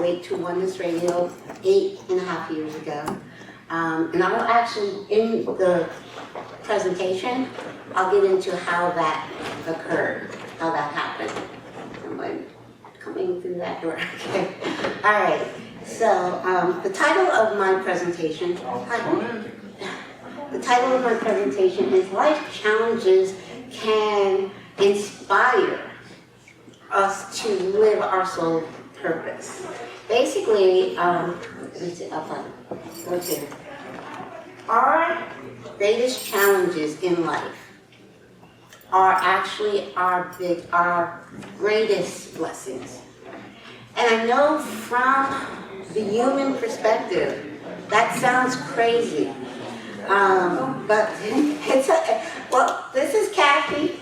Awake to Oneness Radio 8.5 years ago. And I'll actually, in the presentation, I'll get into how that occurred, how that happened. Someone coming through that door. Okay. All right. So the title of my presentation, is Life Challenges Can Inspire Us to Live Our Soul Purpose. Basically, let me see, what's here? Our greatest challenges in life are actually our greatest blessings. And I know from the human perspective, that sounds crazy. But it's well, this is Kathy.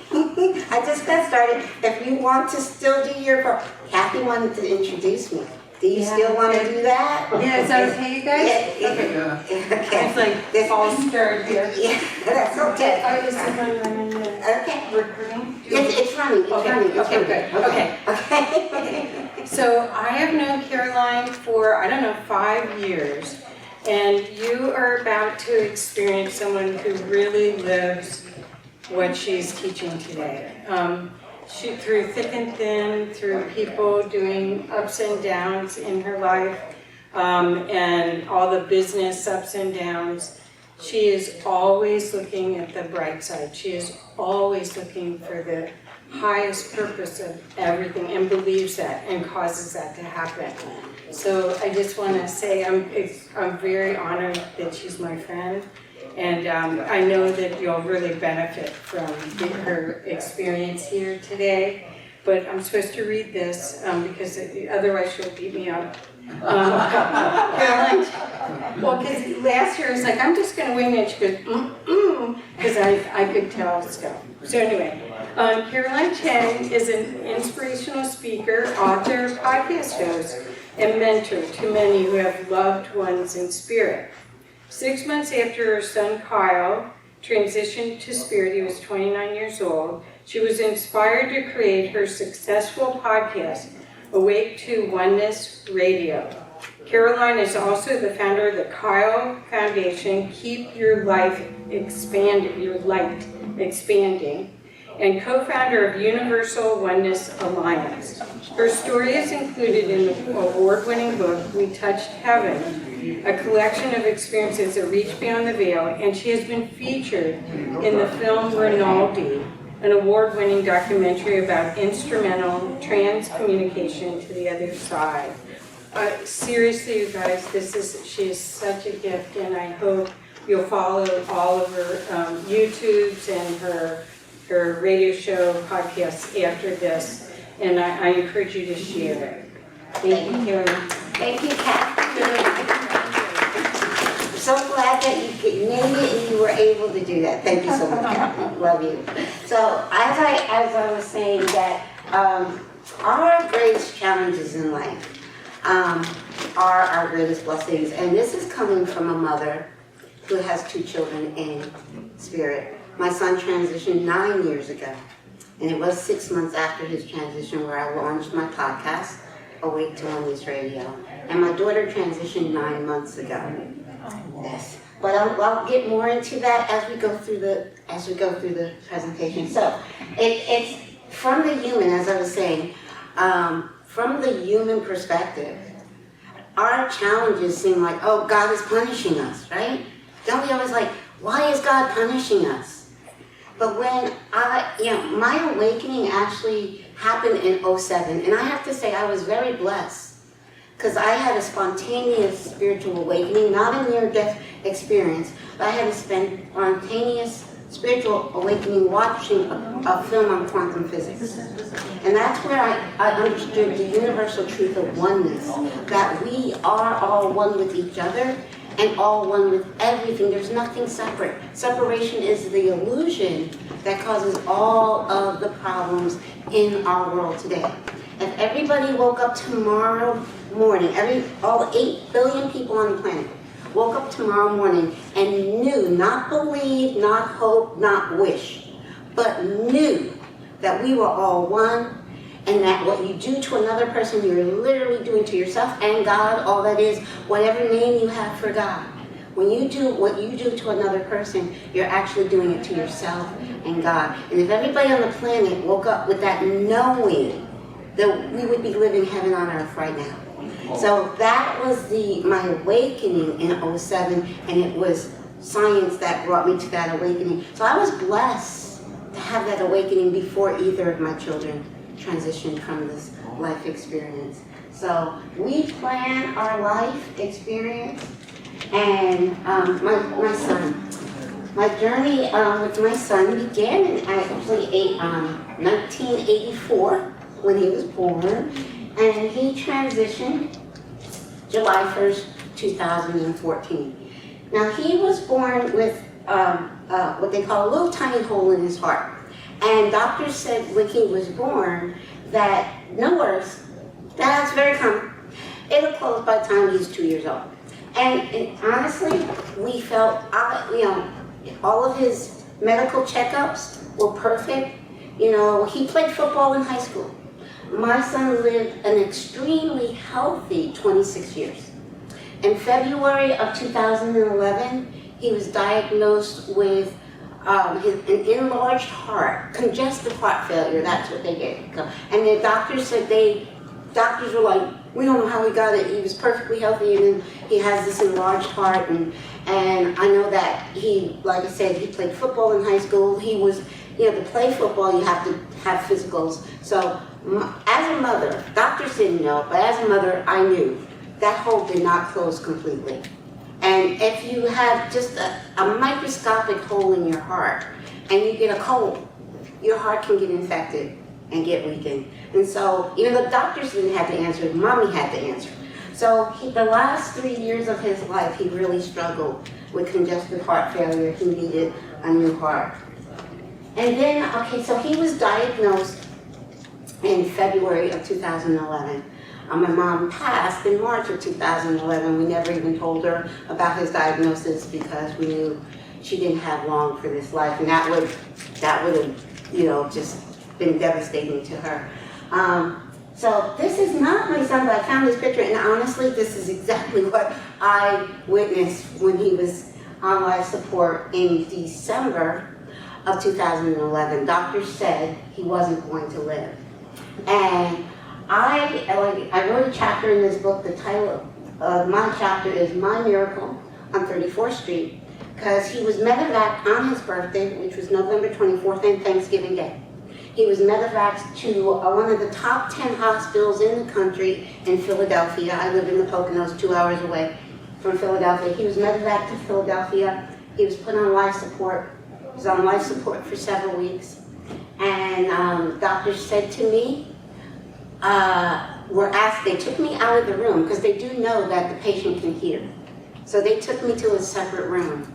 I just got started. If you want to still do your part, Kathy wanted to introduce me. Do you still want to do that? Yeah, is that okay, you guys? Yeah. Okay. It's like this all stirred here. Yeah, that's okay. Oh, is it running? Okay. Recording? It's running. It's running. It's Okay, running. good. Okay. Okay. So I have known Caroline for, I don't know, 5 years. And you are about to experience someone who really lives what she's teaching today. She, through thick and thin, through people doing ups and downs in her life, and all the business ups and downs, she is always looking at the bright side. She is always looking for the highest purpose of everything and believes that and causes that to happen. So I just want to say I'm very honored that she's my friend. And I know that you'll really benefit from her experience here today. But I'm supposed to read this because otherwise she'll beat me up. Caroline, well, because last year I was like, I'm just going to wing it. She goes, because I could tell stuff. So anyway, Caroline Chang is an inspirational speaker, author, podcast host, and mentor to many who have loved ones in spirit. 6 months after her son Kyle transitioned to spirit, he was 29 years old, she was inspired to create her successful podcast, Awake to Oneness Radio. Caroline is also the founder of the Kyle Foundation, Keep Your Life Expanded, Your Light Expanding, and co-founder of Universal Oneness Alliance. Her story is included in the award-winning book, We Touched Heaven, a collection of experiences that reach beyond the veil, and she has been featured in the film Rinaldi, an award-winning documentary about instrumental trans-communication to the other side. Seriously, you guys, she is such a gift, and I hope you'll follow all of her YouTubes and her radio show podcasts after this, and I encourage you to share it. Thank you, Caroline. Thank you, Kathy. So glad that you made it and you were able to do that. Thank you so much, Kathy. Love you. So as I was saying that our greatest challenges in life are our greatest blessings, and this is coming from a mother who has 2 children in spirit. My son transitioned 9 years ago, and it was 6 months after his transition where I launched my podcast, Awake to Oneness Radio, and my daughter transitioned 9 months ago. Yes, but I'll get more into that as we go through the presentation. So it's from the human, as I was saying, from the human perspective. Our challenges seem like, oh, God is punishing us, right? Don't we always like, why is God punishing us? But when my awakening actually happened in 2007, and I have to say I was very blessed. Because I had a spontaneous spiritual awakening, not a near-death experience, but I had a spontaneous spiritual awakening watching a film on quantum physics. And that's where I understood the universal truth of oneness, that we are all one with each other and all one with everything. There's nothing separate. Separation is the illusion that causes all of the problems in our world today. If everybody woke up tomorrow morning, all 8 billion people on the planet woke up tomorrow morning and knew, not believe, not hope, not wish, but knew that we were all one, and that what you do to another person, you're literally doing to yourself and God. All that is, whatever name you have for God. When you do what you do to another person, you're actually doing it to yourself and God. And if everybody on the planet woke up with that knowing, that we would be living heaven on earth right now. So that was my awakening in '07, and it was science that brought me to that awakening. So I was blessed to have that awakening before either of my children transitioned from this life experience. So we plan our life experience, and my son. My journey with my son began in actually 1984 when he was born, and he transitioned July 1st, 2014. Now he was born with what they call a little tiny hole in his heart. And doctors said when he was born that, no worries, that's very common. It'll close by the time he's 2 years old. And honestly, we felt, all of his medical checkups were perfect. He played football in high school. My son lived an extremely healthy 26 years. In February of 2011, he was diagnosed with an enlarged heart, congestive heart failure, that's what they get. And the doctors said doctors were like, we don't know how he got it. He was perfectly healthy, and then he has this enlarged heart. And I know that he, like I said, he played football in high school. He was, to play football, you have to have physicals. So as a mother, doctors didn't know, but as a mother, I knew that hole did not close completely. And if you have just a microscopic hole in your heart and you get a cold, your heart can get infected and get weakened. And so, the doctors didn't have the answer, mommy had the answer. So the last 3 years of his life, he really struggled with congestive heart failure. He needed a new heart. And then, so he was diagnosed in February of 2011. My mom passed in March of 2011. We never even told her about his diagnosis because we knew she didn't have long for this life, and that would have, just been devastating to her. So this is not my son, but I found this picture, and honestly, this is exactly what I witnessed when he was on life support in December of 2011. Doctors said he wasn't going to live, and I wrote a chapter in this book. The title of my chapter is My Miracle on 34th Street, because he was medevaced on his birthday, which was November 24th, and Thanksgiving Day. He was medevaced to one of the top 10 hospitals in the country in Philadelphia. I live in the Poconos, 2 hours away from Philadelphia. He was medevaced to Philadelphia. He was put on life support. He was on life support for several weeks. And doctors said to me, they took me out of the room because they do know that the patient can hear. So they took me to a separate room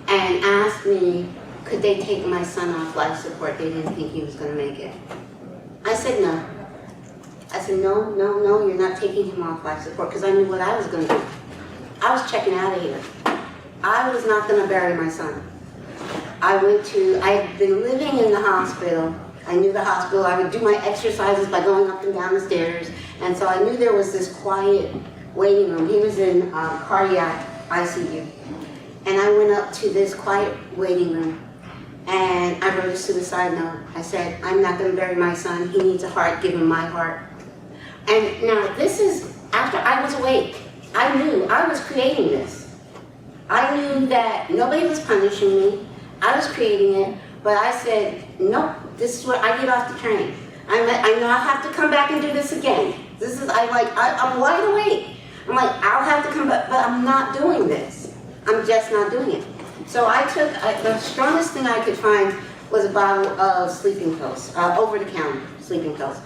and asked me, could they take my son off life support? They didn't think he was going to make it. I said no. I said, no, you're not taking him off life support, because I knew what I was going to do. I was checking out of here. I was not going to bury my son. I'd been living in the hospital. I knew the hospital. I would do my exercises by going up and down the stairs. And so I knew there was this quiet waiting room. He was in cardiac ICU. And I went up to this quiet waiting room. And I wrote a suicide note. I said, I'm not going to bury my son. He needs a heart. Give him my heart. And now this is after I was awake. I knew I was creating this. I knew that nobody was punishing me. I was creating it. But I said, nope, this is where I get off the train. I know I have to come back and do this again. I'm wide awake. I'm like, I'll have to come back, but I'm not doing this. I'm just not doing it. So I took, the strongest thing I could find was a bottle of sleeping pills, over-the-counter sleeping pills.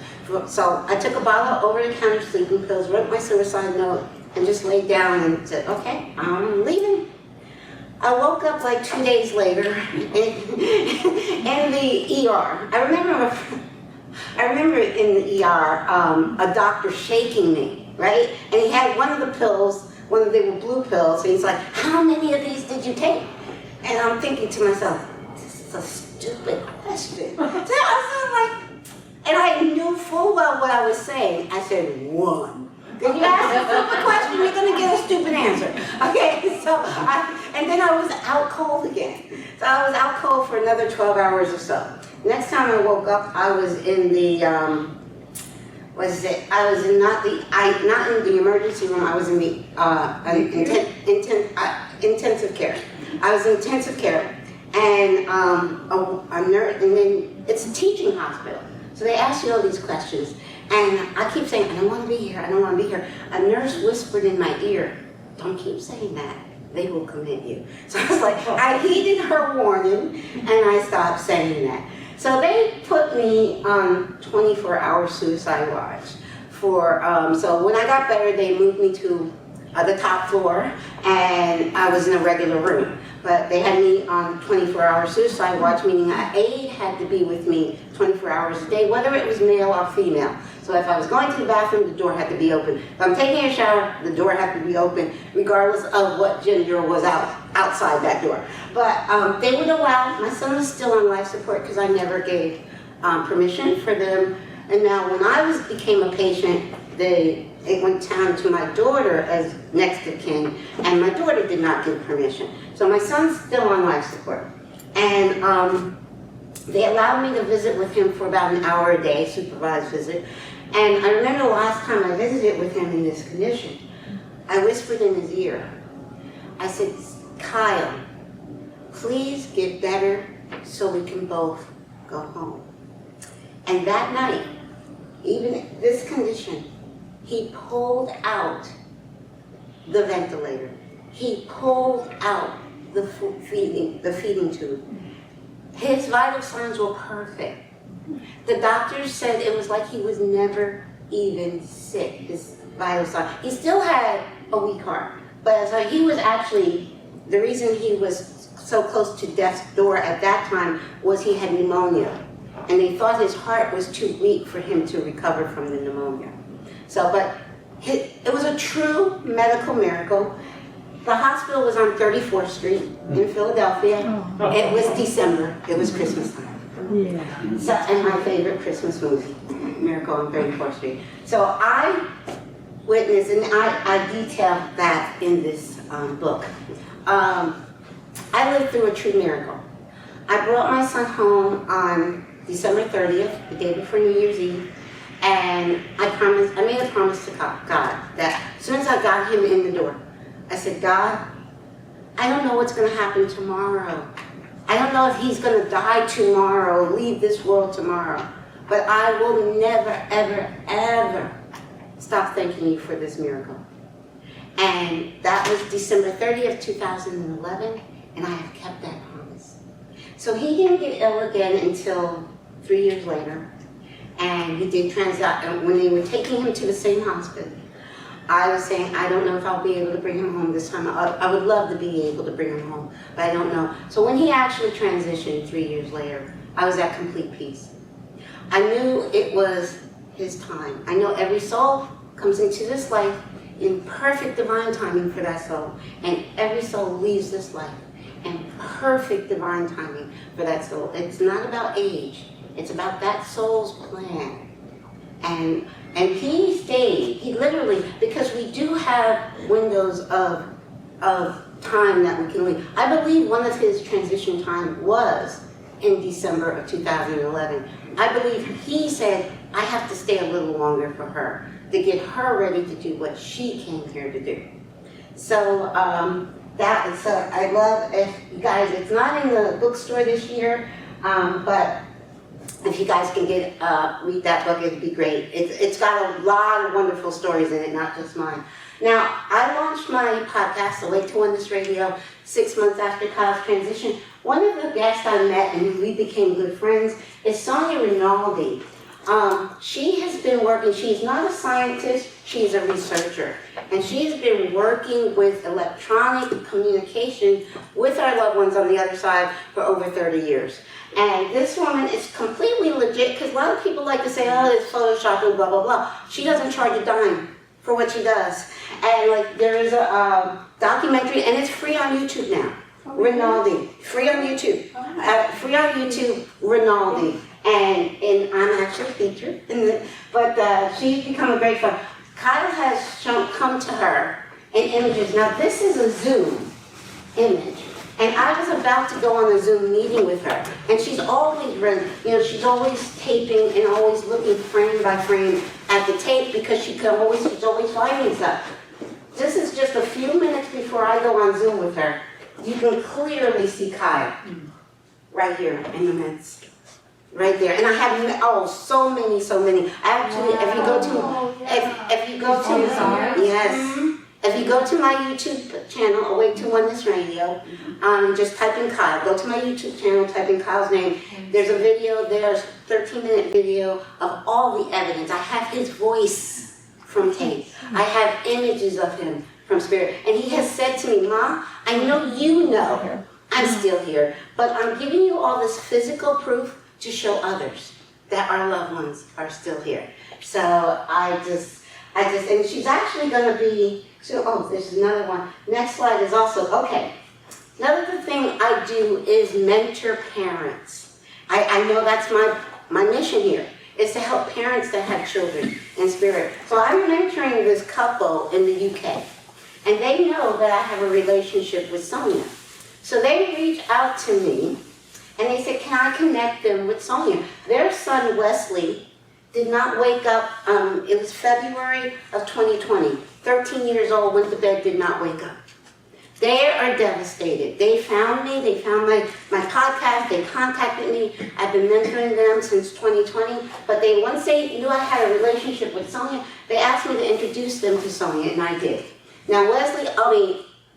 So I took a bottle of over-the-counter sleeping pills, wrote my suicide note, and just laid down and said, okay, I'm leaving. I woke up like 2 days later in the ER. I remember in the ER, a doctor shaking me, right? And he had one of the pills, they were blue pills, and he's like, how many of these did you take? And I'm thinking to myself, this is a stupid question. So I was like, And I knew full well what I was saying. I said, 1. If you ask a stupid question, you're going to get a stupid answer. Okay, and then I was out cold again. So I was out cold for another 12 hours or so. Next time I woke up, I was in the, I was not in the emergency room, I was in the intensive care. I was in intensive care, and a nurse, and then it's a teaching hospital. So they ask you all these questions. And I keep saying, I don't want to be here, I don't want to be here. A nurse whispered in my ear, don't keep saying that, they will commit you. So I was like, I heeded her warning, and I stopped saying that. So they put me on 24-hour suicide watch for, so when I got better, they moved me to the top floor, and I was in a regular room. But they had me on 24-hour suicide watch, meaning an aide had to be with me 24 hours a day, whether it was male or female. So if I was going to the bathroom, the door had to be open. If I'm taking a shower, the door had to be open, regardless of what gender was outside that door. But they would allow, my son was still on life support because I never gave permission for them. And now when I became a patient, it went down to my daughter as next of kin, and my daughter did not give permission. So my son's still on life support. And they allowed me to visit with him for about an hour a day, supervised visit. And I remember the last time I visited with him in this condition, I whispered in his ear. I said, Kyle, please get better so we can both go home. And that night, even in this condition, he pulled out the ventilator. He pulled out the feeding tube. His vital signs were perfect. The doctors said it was like he was never even sick, his vital signs. He still had a weak heart, but so he was actually, the reason he was so close to death's door at that time was he had pneumonia. And they thought his heart was too weak for him to recover from the pneumonia. So, but it was a true medical miracle. The hospital was on 34th Street in Philadelphia. It was December. It was Christmas time. Yeah. So, and my favorite Christmas movie, Miracle on 34th Street. So I witnessed, and I detail that in this book. I lived through a true miracle. I brought my son home on December 30th, the day before New Year's Eve, and I made a promise to God that as soon as I got him in the door, I said, God, I don't know what's going to happen tomorrow. I don't know if he's going to die tomorrow, leave this world tomorrow, but I will never, ever, ever stop thanking you for this miracle. And that was December 30th, 2011, and I have kept that promise. So he didn't get ill again until 3 years later, and he did transit. When they were taking him to the same hospital, I was saying, I don't know if I'll be able to bring him home this time. I would love to be able to bring him home, but I don't know. So when he actually transitioned 3 years later, I was at complete peace. I knew it was his time. I know every soul comes into this life in perfect divine timing for that soul, and every soul leaves this life in perfect divine timing for that soul. It's not about age. It's about that soul's plan. And he stayed. He literally, because we do have windows of time that we can leave. I believe one of his transition time was in December of 2011. I believe he said, I have to stay a little longer for her, to get her ready to do what she came here to do. So I love, if you guys, it's not in the bookstore this year, but if you guys can read that book, it'd be great. It's got a lot of wonderful stories in it, not just mine. Now, I launched my podcast, Awake to Oneness Radio, 6 months after Kyle's transition. One of the guests I met, and we became good friends, is Sonia Rinaldi. She has been working, she's not a scientist, she's a researcher. And she has been working with electronic communication with our loved ones on the other side for over 30 years. And this woman is completely legit, because a lot of people like to say, oh, it's Photoshop and blah, blah, blah. She doesn't charge a dime for what she does. And like there is a documentary, and it's free on YouTube now. Rinaldi, free on YouTube. Free on YouTube, Rinaldi. and I'm actually featured in the, but she's become a great friend. Kyle has come to her in images. Now this is a Zoom image. And I was about to go on a Zoom meeting with her, and she's always ready, she's always taping and always looking frame by frame at the tape because she's always finding stuff. This is just a few minutes before I go on Zoom with her. You can clearly see Kyle right here in the midst, right there. And I have so many. Actually, if you go to, yes. If you go to my YouTube channel, Awake to Oneness Radio, just type in Kyle. Go to my YouTube channel, type in Kyle's name. There's a video, there's a 13-minute video of all the evidence. I have his voice from tape. I have images of him from spirit. And he has said to me, Mom, I know you know I'm still here, but I'm giving you all this physical proof to show others that our loved ones are still here. So and she's actually going to be, there's another one. Next slide is also, okay. Another thing I do is mentor parents. I know that's my mission here, is to help parents that have children in spirit. So I'm mentoring this couple in the UK, and they know that I have a relationship with Sonia. So they reach out to me, and they said, can I connect them with Sonia? Their son, Wesley, did not wake up, it was February of 2020. 13 years old, went to bed, did not wake up. They are devastated. They found me, they found my podcast, they contacted me. I've been mentoring them since 2020, but once they knew I had a relationship with Sonia, they asked me to introduce them to Sonia, and I did. Now Wesley,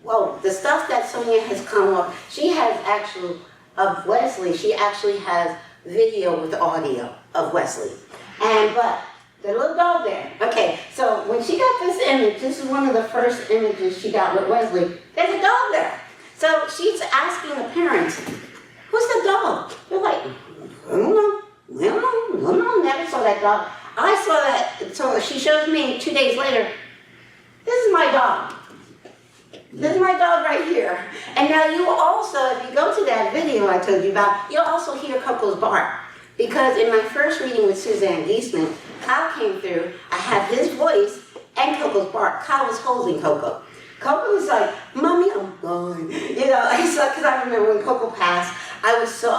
the stuff that Sonia has come up, she has actually, of Wesley, she actually has video with audio of Wesley. But the little dog there. Okay, so when she got this image, this is one of the first images she got with Wesley. There's a dog there. So she's asking the parents, who's the dog? They're like, I don't know, never saw that dog. I saw that, so she shows me 2 days later, this is my dog. This is my dog right here. And now you also, if you go to that video I told you about, you'll also hear Coco's bark. Because in my first reading with Suzanne Giesman, Kyle came through, I had his voice and Coco's bark. Kyle was holding Coco. Coco was like, Mommy, I'm gone. Because I remember when Coco passed, I was so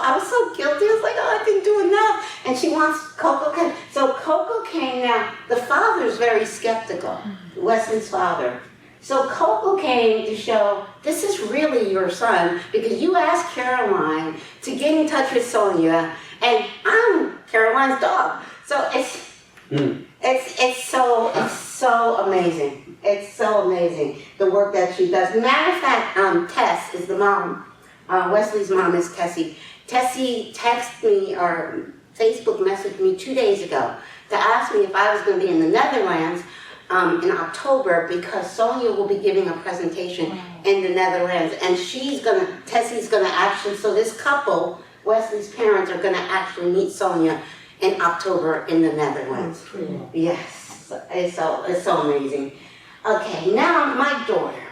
guilty. I was like, I didn't do enough. And she wants Coco. So Coco came now. The father's very skeptical, Wesley's father. So Coco came to show, this is really your son, because you asked Caroline to get in touch with Sonia, and I'm Caroline's dog. So it's so amazing. It's so amazing, the work that she does. Matter of fact, Tess is the mom. Wesley's mom is Tessie. Tessie texted me or Facebook messaged me 2 days ago to ask me if I was going to be in the Netherlands in October, because Sonia will be giving a presentation in the Netherlands, and Tessie's gonna actually, so this couple, Wesley's parents, are gonna actually meet Sonia in October in the Netherlands. Cool. Yes, it's so amazing. Okay, now my daughter.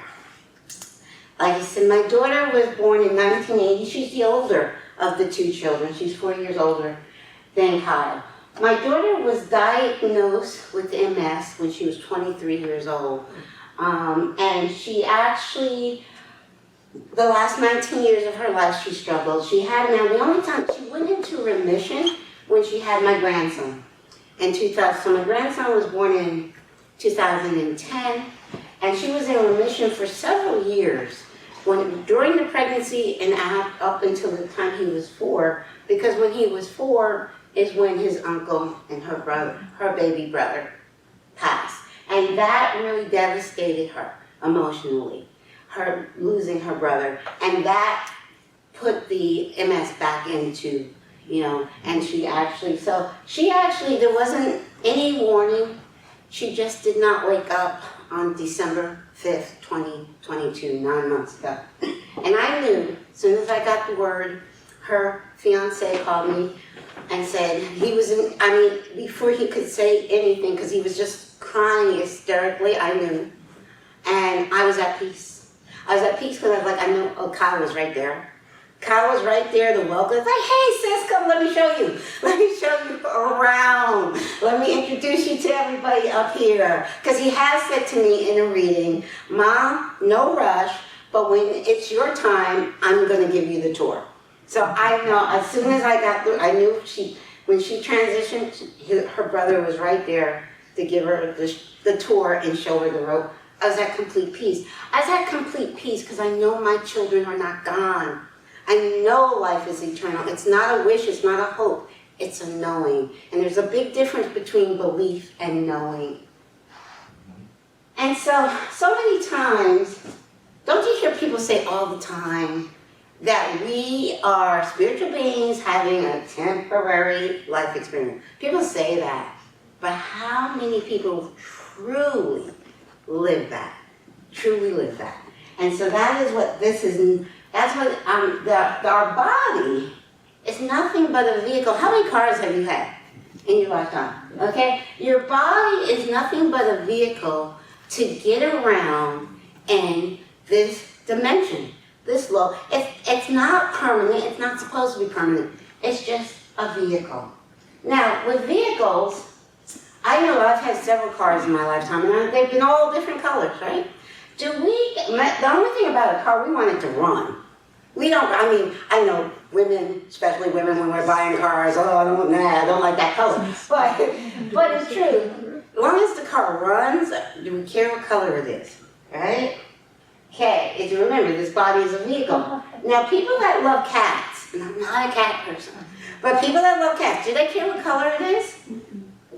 Like I said, my daughter was born in 1980. She's the older of the two children. She's 4 years older than Kyle. My daughter was diagnosed with MS when she was 23 years old. And she actually, the last 19 years of her life, she struggled. The only time she went into remission when she had my grandson in 2000. So my grandson was born in 2010, and she was in remission for several years during the pregnancy and up until the time he was 4, because when he was 4, is when his uncle and her baby brother, passed. And that really devastated her emotionally, her losing her brother. And that put the MS back into, and she actually, there wasn't any warning. She just did not wake up on December 5th, 2022, 9 months ago. And I knew, as soon as I got the word, her fiance called me and said before he could say anything, because he was just crying hysterically, I knew. And I was at peace. I was at peace because I was like, I know, Kyle was right there. Kyle was right there to welcome. It's like, hey sis, come, let me show you. Let me show you around. Let me introduce you to everybody up here. Because he has said to me in a reading, Mom, no rush, but when it's your time, I'm going to give you the tour. So I know, as soon as I got through, I knew when she transitioned, her brother was right there to give her the tour and show her the rope. I was at complete peace. I was at complete peace because I know my children are not gone. I know life is eternal. It's not a wish, it's not a hope, it's a knowing. And there's a big difference between belief and knowing. And so many times, don't you hear people say all the time that we are spiritual beings having a temporary life experience? People say that, but how many people truly live that? Truly live that. And so that is what this is. That's what our body is nothing but a vehicle. How many cars have you had in your lifetime? Okay? Your body is nothing but a vehicle to get around in this dimension, this low. It's not permanent. It's not supposed to be permanent. It's just a vehicle. Now, with vehicles, I know I've had several cars in my lifetime, and they've been all different colors, right? The only thing about a car, we want it to run. We don't, I know women, especially women when we're buying cars, I don't like that color. But it's true. As long as the car runs, do we care what color it is, right? Okay, if you remember, this body is a vehicle. Now, people that love cats, and I'm not a cat person, but people that love cats, do they care what color it is? Do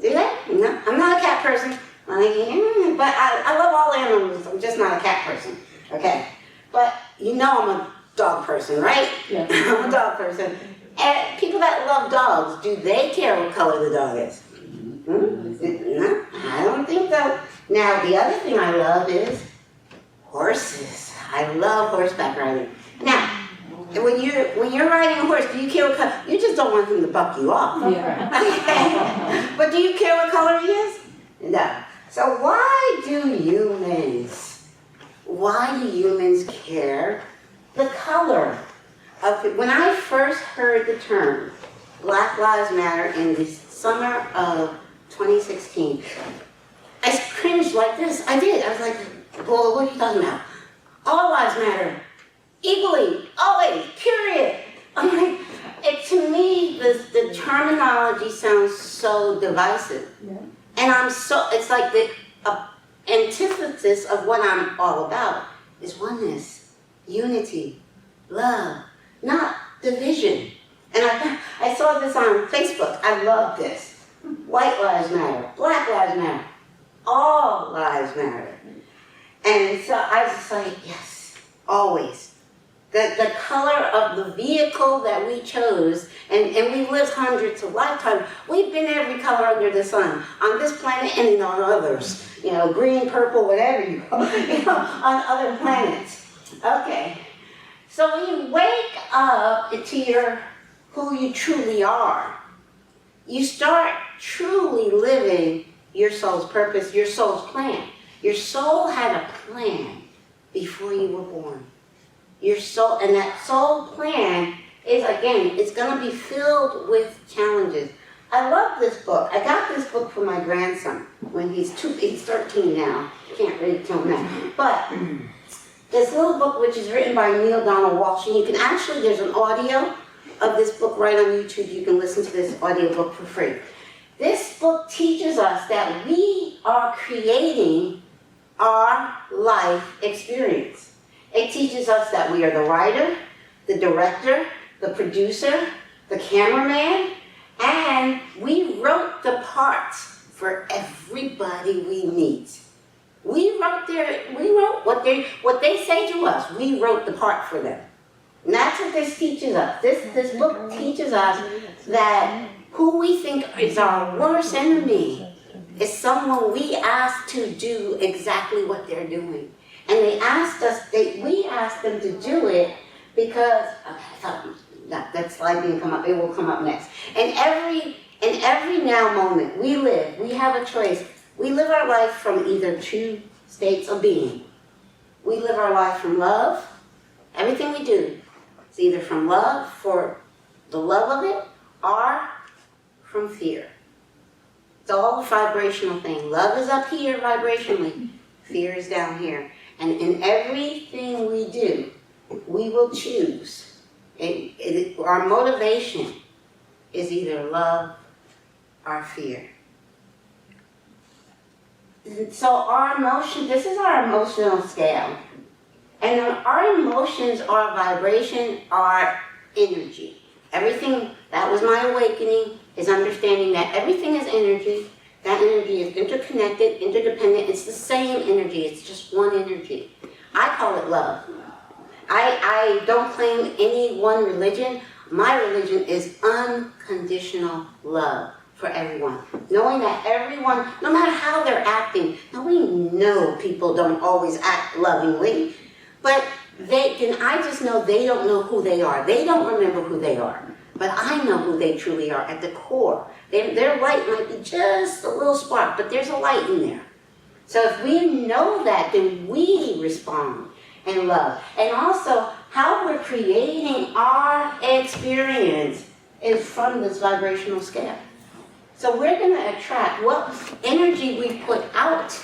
they? No, I'm not a cat person. But I love all animals. I'm just not a cat person. Okay? But you know I'm a dog person, right? Yeah. I'm a dog person. And people that love dogs, do they care what color the dog is? No, I don't think so. Now, the other thing I love is horses. I love horseback riding. Now, when you're riding a horse, do you care what color? You just don't want him to buck you off. Yeah. But do you care what color he is? No. So why do humans care the color of it? When I first heard the term Black Lives Matter in the summer of 2016, I cringed like this. I did. I was like, well, what are you talking about? All lives matter. Equally, always, period. I'm like, to me, the terminology sounds so divisive. Yeah. And it's like the antithesis of what I'm all about is oneness, unity, love, not division. And I saw this on Facebook. I love this. White lives matter, black lives matter, all lives matter. And so I was just like, yes, always. The color of the vehicle that we chose, and we lived hundreds of lifetimes. We've been every color under the sun, on this planet and on others. Green, purple, whatever you call it, on other planets. Okay, so when you wake up to who you truly are, you start truly living your soul's purpose, your soul's plan. Your soul had a plan before you were born. Your soul, and that soul plan is, again, it's going to be filled with challenges. I love this book. I got this book for my grandson when he's 13 now. Can't read till now. But this little book, which is written by Neil Donald Walsh, and you can actually, there's an audio of this book right on YouTube. You can listen to this audio book for free. This book teaches us that we are creating our life experience. It teaches us that we are the writer, the director, the producer, the cameraman, and we wrote the parts for everybody we meet. We wrote what they say to us. We wrote the part for them. And that's what this teaches us. This book teaches us that who we think is our worst enemy is someone we asked to do exactly what they're doing. And we asked them to do it because, that slide didn't come up, it will come up next. And every now moment we have a choice. We live our life from either two states of being. We live our life from love, everything we do, It's either from love, for the love of it, or from fear. It's all a vibrational thing. Love is up here vibrationally. Fear is down here. And in everything we do, we will choose. Our motivation is either love or fear. So our emotion, this is our emotional scale. And our emotions are vibration, are energy. Everything, that was my awakening, is understanding that everything is energy. That energy is interconnected, interdependent. It's the same energy. It's just one energy. I call it love. I don't claim any one religion. My religion is unconditional love for everyone. Knowing that everyone, no matter how they're acting, now we know people don't always act lovingly, but I just know they don't know who they are. They don't remember who they are. But I know who they truly are at the core. Their light might be just a little spark, but there's a light in there. So if we know that, then we respond in love. And also, how we're creating our experience is from this vibrational scale. So we're going to attract what energy we put out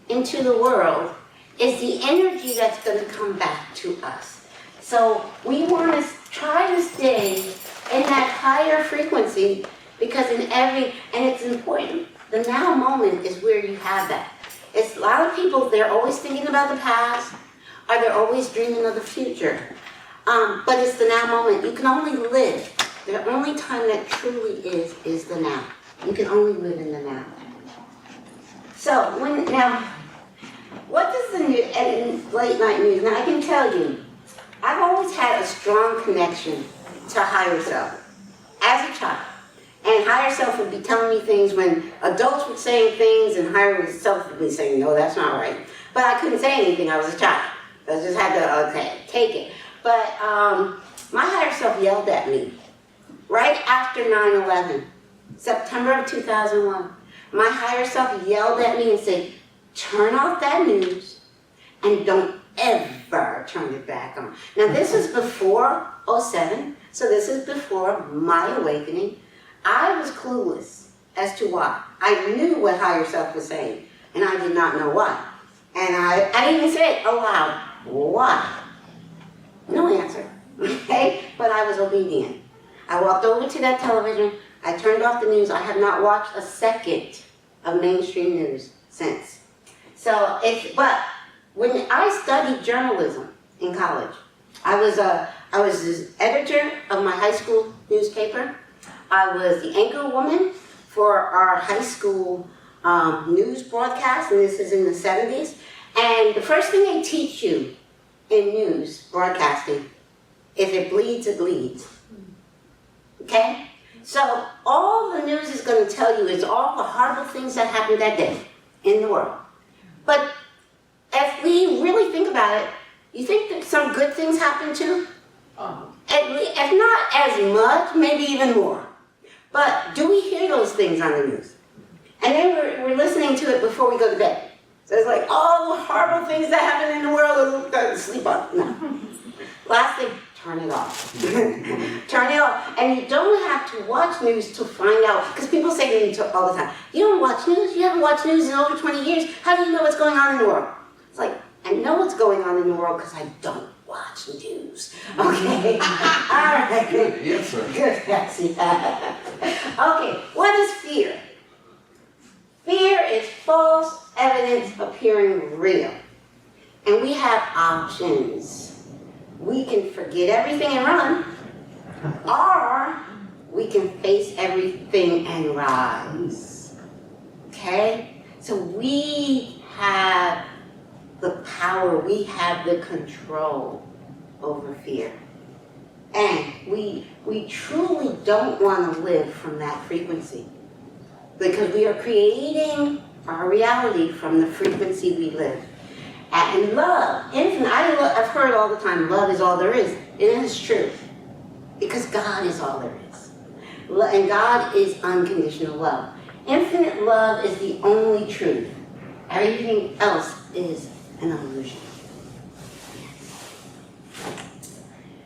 into the world is the energy that's going to come back to us. So we want to try to stay in that higher frequency, because and it's important, the now moment is where you have that. It's a lot of people, they're always thinking about the past, or they're always dreaming of the future. But it's the now moment. You can only live. The only time that truly is the now. You can only live in the now. So, what does the late night news, now I can tell you, I've always had a strong connection to higher self as a child. And higher self would be telling me things when adults were saying things, and higher self would be saying, no, that's not right. But I couldn't say anything, I was a child. I just had to, okay, take it. But my higher self yelled at me right after 9/11, September of 2001. My higher self yelled at me and said, turn off that news and don't ever turn it back on. Now this is before 07, so this is before my awakening. I was clueless as to why. I knew what higher self was saying, and I did not know why. And I even said aloud, why? No answer, okay? But I was obedient. I walked over to that television, I turned off the news. I have not watched a second of mainstream news since. So but when I studied journalism in college, I was the editor of my high school newspaper. I was the anchor woman for our high school news broadcast, and this is in the 70s. And the first thing they teach you in news broadcasting, if it bleeds, it leads. Okay? So all the news is going to tell you is all the horrible things that happened that day in the world. But if we really think about it, you think that some good things happen too? If not as much, maybe even more. But do we hear those things on the news? And then we're listening to it before we go to bed. So it's like all the horrible things that happen in the world, we'll sleep on. No. Last thing, turn it off. Turn it off. And you don't have to watch news to find out, because people say to me all the time, you don't watch news? You haven't watched news in over 20 years? How do you know what's going on in the world? It's like, I know what's going on in the world because I don't watch news. Okay? All right. Good answer. Good, yes, yeah. Okay, what is fear? Fear is false evidence appearing real. And we have options. We can forget everything and run, or we can face everything and rise. Okay? So we have the power, we have the control over fear. And we truly don't want to live from that frequency, because we are creating our reality from the frequency we live. And love, infinite, I've heard all the time, love is all there is. It is true, because God is all there is. And God is unconditional love. Infinite love is the only truth. Everything else is an illusion.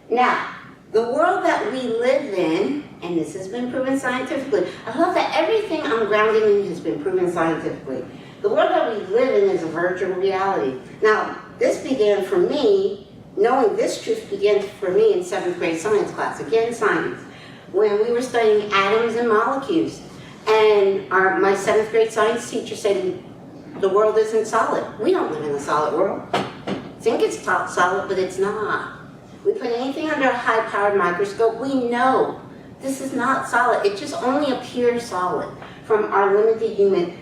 Now, The world that we live in, and this has been proven scientifically, I love that everything I'm grounding in has been proven scientifically. The world that we live in is a virtual reality. Now, this began for me, knowing this truth began for me in 7th grade science class, again science, when we were studying atoms and molecules. And my 7th grade science teacher said, the world isn't solid. We don't live in a solid world. Think it's solid, but it's not. We put anything under a high-powered microscope, we know this is not solid. It just only appears solid from our limited human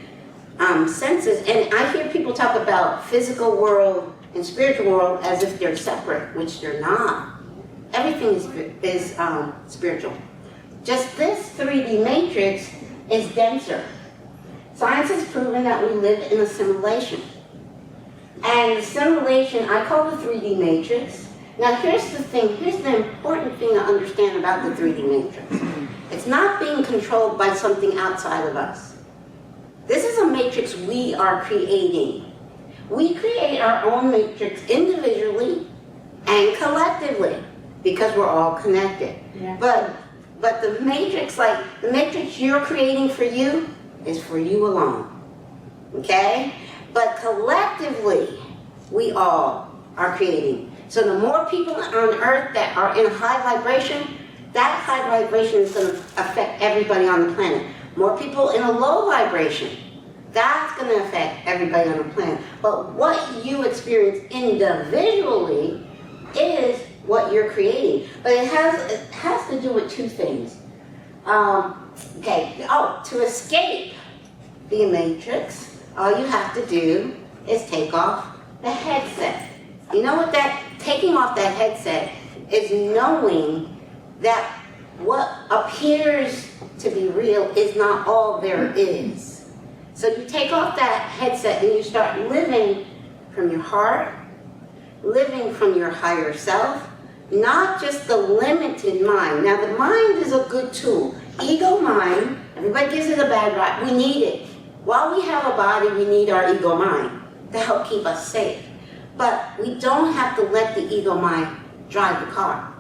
senses. And I hear people talk about physical world and spiritual world as if they're separate, which they're not. Everything is spiritual. Just this 3D matrix is denser. Science has proven that we live in a simulation. And the simulation, I call the 3D matrix. Now here's the thing, here's the important thing to understand about the 3D matrix. It's not being controlled by something outside of us. This is a matrix we are creating. We create our own matrix individually and collectively because we're all connected. Yeah. But the matrix, like the matrix you're creating for you, is for you alone. Okay? But collectively, we all are creating. So the more people on earth that are in a high vibration, that high vibration is going to affect everybody on the planet. More people in a low vibration, that's going to affect everybody on the planet. But what you experience individually is what you're creating. But it has to do with two things. To escape the matrix, all you have to do is take off the headset. You know what taking off that headset is knowing that what appears to be real is not all there is. So you take off that headset and you start living from your heart, living from your higher self, not just the limited mind. Now the mind is a good tool. Ego mind, everybody gives it a bad rap. We need it. While we have a body, we need our ego mind to help keep us safe. But we don't have to let the ego mind drive the car.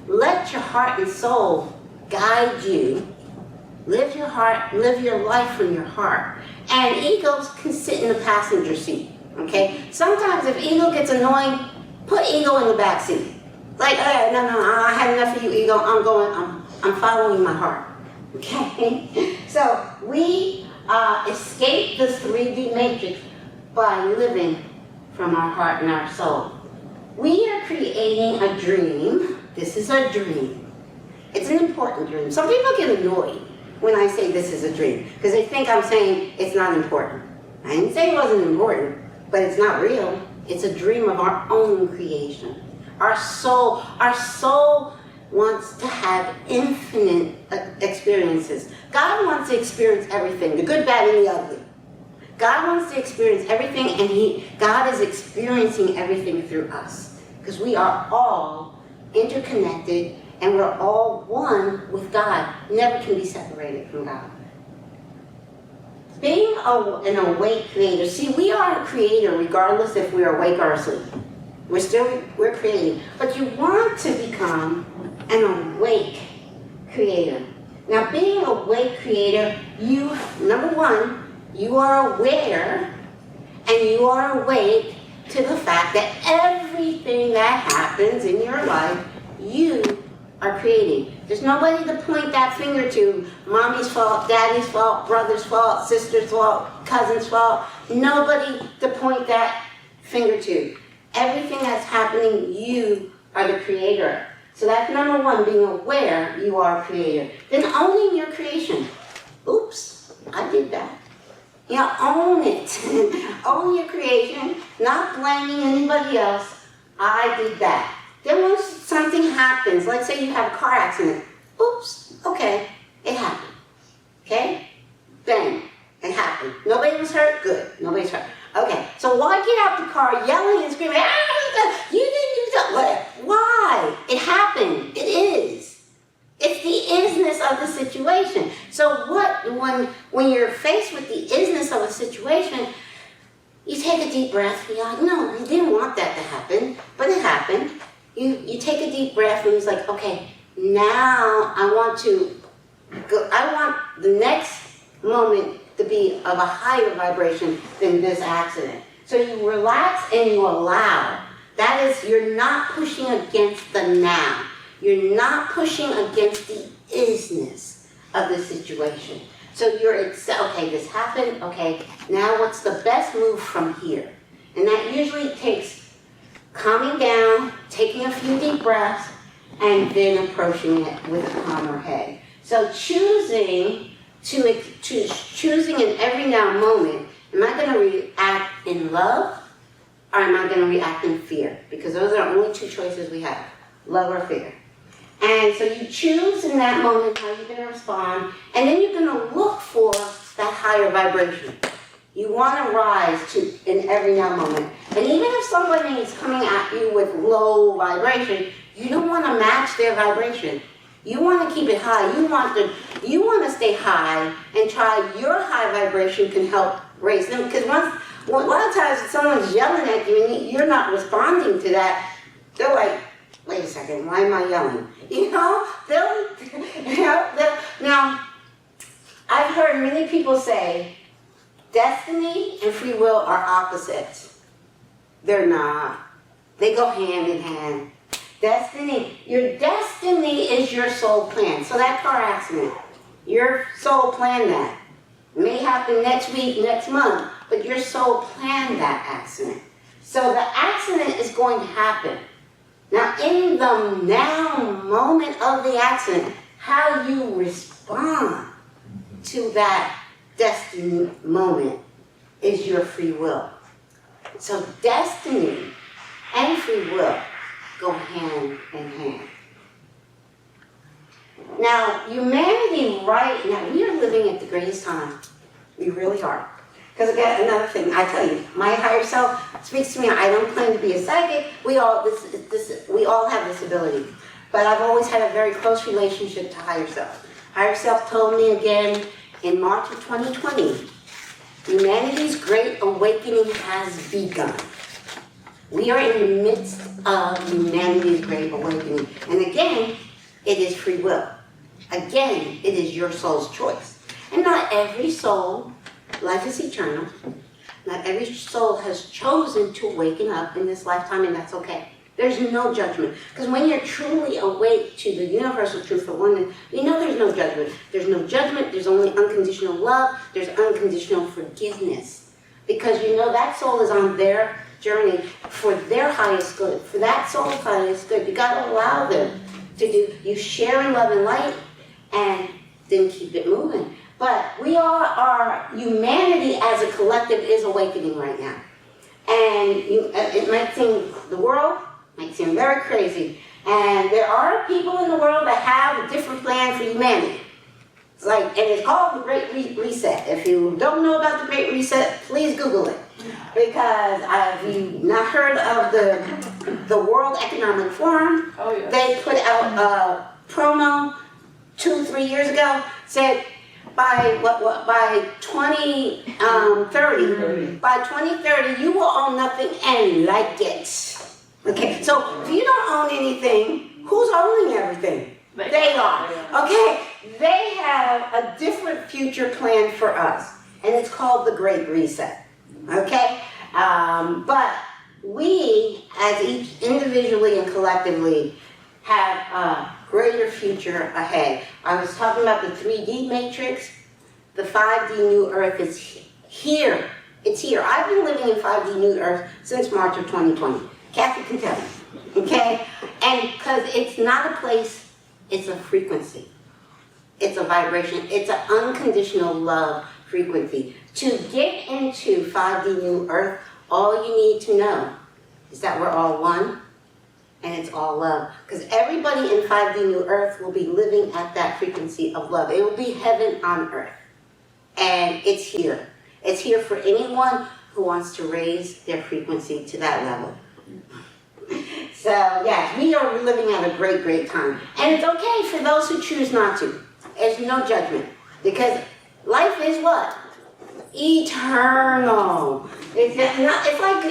Let your heart and soul guide you. Live your heart, live your life from your heart. And egos can sit in the passenger seat, okay? Sometimes if ego gets annoying, put ego in the back seat. Like, no, I had enough of you, ego. I'm following my heart, okay? So we escape this 3D matrix by living from our heart and our soul. We are creating a dream. This is a dream. It's an important dream. Some people get annoyed when I say this is a dream because they think I'm saying it's not important. I didn't say it wasn't important, but it's not real. It's a dream of our own creation. Our soul wants to have infinite experiences. God wants to experience everything, the good, bad, and the ugly. God wants to experience everything, and God is experiencing everything through us. Because we are all interconnected, and we're all one with God. Never can be separated from God. Being an awake creator, see, we are a creator regardless if we're awake or asleep. We're creating. But you want to become an awake creator. Now, being an awake creator, number one, you are aware and you are awake to the fact that everything that happens in your life, you are creating. There's nobody to point that finger to. Mommy's fault, daddy's fault, brother's fault, sister's fault, cousin's fault. Nobody to point that finger to. Everything that's happening, you are the creator. So that's number one, being aware you are a creator. Then owning your creation. Oops, I did that. Own it. Own your creation, not blaming anybody else. I did that. Then once something happens, let's say you have a car accident. Oops, okay, it happened. Okay? Bang, it happened. Nobody was hurt? Good, nobody's hurt. Okay, so why get out the car yelling and screaming, you didn't do that? Why? It happened. It is. It's the isness of the situation. So when you're faced with the isness of a situation, you take a deep breath. You're like, no, I didn't want that to happen, but it happened. You take a deep breath and it's like, okay, now I want the next moment to be of a higher vibration than this accident. So you relax and you allow. That is, you're not pushing against the now. You're not pushing against the isness of the situation. So okay, this happened, okay, now what's the best move from here? And that usually takes calming down, taking a few deep breaths, and then approaching it with a calmer head. So choosing in every now moment, am I going to react in love or am I going to react in fear? Because those are the only two choices we have, love or fear. And so you choose in that moment how you're going to respond, and then you're going to look for that higher vibration. You want to rise to in every now moment. And even if somebody is coming at you with low vibration, you don't want to match their vibration. You want to keep it high. You want to stay high and try your high vibration can help raise them. Because a lot of times if someone's yelling at you and you're not responding to that, they're like, wait a second, why am I yelling? Now, I've heard many people say, destiny and free will are opposites. They're not. They go hand in hand. Your destiny is your soul plan. So that car accident, your soul planned that. It may happen next week, next month, but your soul planned that accident. So the accident is going to happen. Now, in the now moment of the accident, how you respond to that destiny moment is your free will. So destiny and free will go hand in hand. Now, humanity right now, we are living at the greatest time. We really are. Because again, another thing, I tell you, my higher self speaks to me. I don't claim to be a psychic. We all have this ability. But I've always had a very close relationship to higher self. Higher self told me again in March of 2020, humanity's great awakening has begun. We are in the midst of humanity's great awakening. And again, it is free will. Again, it is your soul's choice. And not every soul, life is eternal, not every soul has chosen to awaken up in this lifetime, and that's okay. There's no judgment. Because when you're truly awake to the universal truth of oneness, you know there's no judgment. There's no judgment, there's only unconditional love, there's unconditional forgiveness. Because you know that soul is on their journey for their highest good, for that soul's highest good. You got to allow them to do, you share in love and light, and then keep it moving. But we all are, humanity as a collective is awakening right now. And it might seem, the world might seem very crazy. And there are people in the world that have a different plan for humanity. It's like, and it's called the Great Reset. If you don't know about the Great Reset, please Google it. Because have you not heard of the World Economic Forum? Oh, yeah. They put out a promo 2-3 years ago, said by 2030, by 2030 you will own nothing and like it. Okay, so if you don't own anything, who's owning everything? They are. Okay, they have a different future plan for us, and it's called the Great Reset. Okay, but we, as each individually and collectively, have a greater future ahead. I was talking about the 3D matrix. The 5D new earth is here. It's here. I've been living in 5D new earth since March of 2020. Kathy can tell you. Okay? And because it's not a place, it's a frequency. It's a vibration. It's an unconditional love frequency. To get into 5D new earth, all you need to know is that we're all one. And it's all love. Because everybody in 5D New Earth will be living at that frequency of love. It will be heaven on earth. And it's here. It's here for anyone who wants to raise their frequency to that level. So, yes, we are living at a great, great time. And it's okay for those who choose not to. There's no judgment. Because life is what? Eternal. It's like,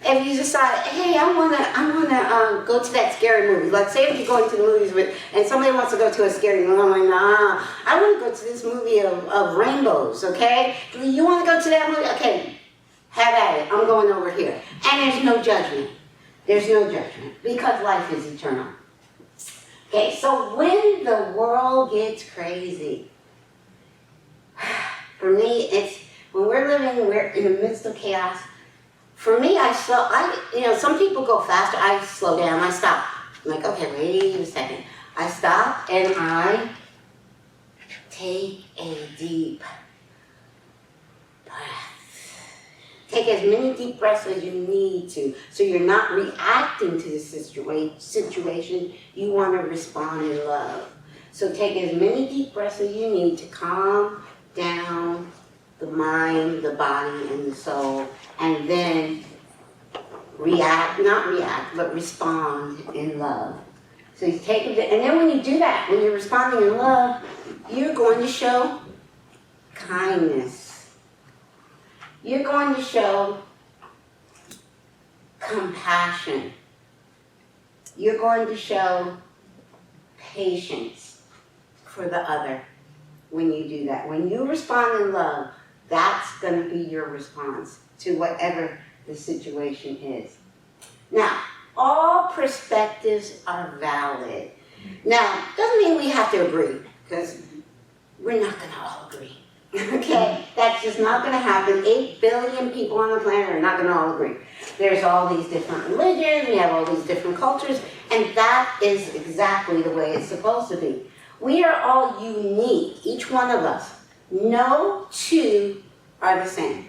if you decide, hey, I wanna go to that scary movie. Like say if you're going to the movies and somebody wants to go to a scary movie, I'm like, nah, I want to go to this movie of rainbows, okay? You want to go to that movie? Okay, have at it. I'm going over here. And there's no judgment. There's no judgment because life is eternal. Okay, so when the world gets crazy, for me, it's when we're in the midst of chaos. For me, some people go faster. I slow down. I stop. I'm like, okay, wait a second. I stop and I take a deep breath. Take as many deep breaths as you need to, so you're not reacting to the situation. You want to respond in love. So take as many deep breaths as you need to calm down the mind, the body, and the soul, and then not react, but respond in love. So you take it, and then when you do that, when you're responding in love, you're going to show kindness. You're going to show compassion. You're going to show patience for the other when you do that. When you respond in love, that's going to be your response to whatever the situation is. Now, all perspectives are valid. Now, doesn't mean we have to agree, because we're not going to all agree. Okay? That's just not going to happen. 8 billion people on the planet are not going to all agree. There's all these different religions, we have all these different cultures, and that is exactly the way it's supposed to be. We are all unique, each one of us. No two are the same.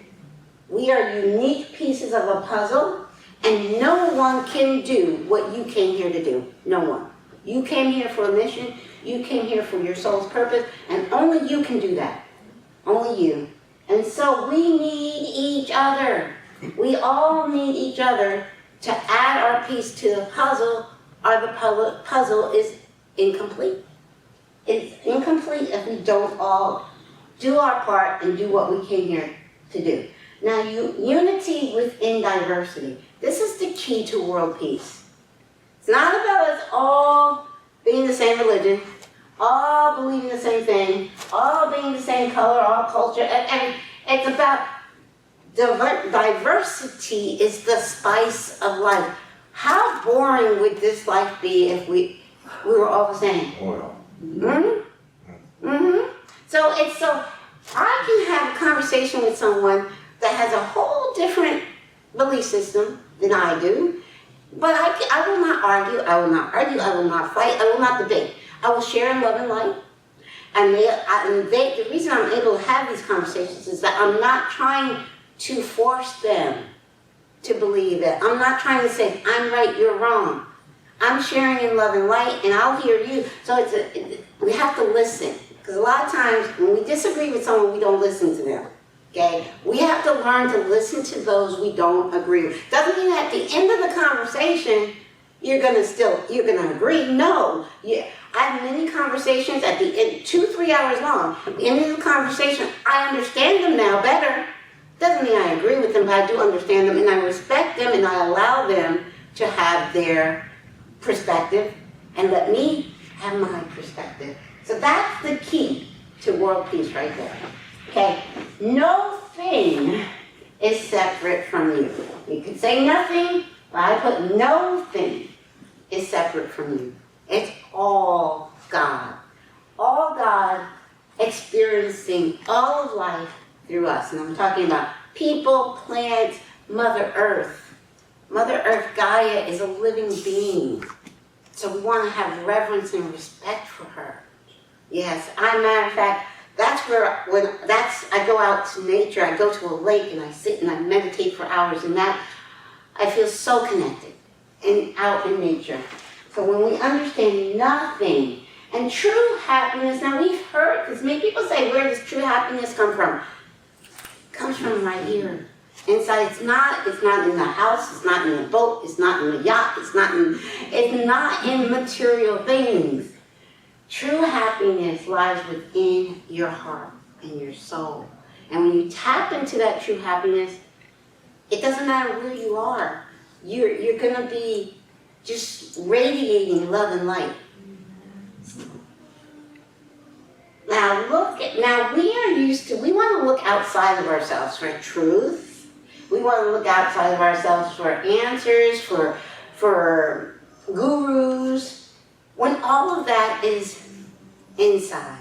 We are unique pieces of a puzzle, and no one can do what you came here to do. No one. You came here for a mission, you came here for your soul's purpose, and only you can do that. Only you. And so we need each other. We all need each other to add our piece to the puzzle, or the puzzle is incomplete. It's incomplete if we don't all do our part and do what we came here to do. Now, unity within diversity. This is the key to world peace. It's not about us all being the same religion, all believing the same thing, all being the same color, all culture. And it's about diversity is the spice of life. How boring would this life be if we were all the same? So I can have a conversation with someone that has a whole different belief system than I do, but I will not argue, I will not fight, I will not debate. I will share in love and light. And the reason I'm able to have these conversations is that I'm not trying to force them to believe it. I'm not trying to say, I'm right, you're wrong. I'm sharing in love and light, and I'll hear you. So we have to listen. Because a lot of times, when we disagree with someone, we don't listen to them. Okay? We have to learn to listen to those we don't agree with. Doesn't mean that at the end of the conversation, you're gonna agree. No. I have many conversations at the end, 2-3 hours long. At the end of the conversation, I understand them now better. Doesn't mean I agree with them, but I do understand them, and I respect them, and I allow them to have their perspective, and let me have my perspective. So that's the key to world peace right there. Okay? No thing is separate from you. You could say nothing, but I put no thing is separate from you. It's all God. All God experiencing all of life through us. And I'm talking about people, plants, Mother Earth. Mother Earth, Gaia, is a living being. So we want to have reverence and respect for her. Yes, matter of fact, that's where, I go out to nature, I go to a lake and I sit and I meditate for hours, and that, I feel so connected and out in nature. So when we understand nothing, and true happiness, now we've heard this, many people say, where does true happiness come from? It comes from right here. Inside, it's not in the house, it's not in the boat, it's not in the yacht, it's not in material things. True happiness lies within your heart and your soul. And when you tap into that true happiness, it doesn't matter where you are. you're gonna be just radiating love and light. Now we want to look outside of ourselves for truth. We want to look outside of ourselves for answers, for gurus, when all of that is inside.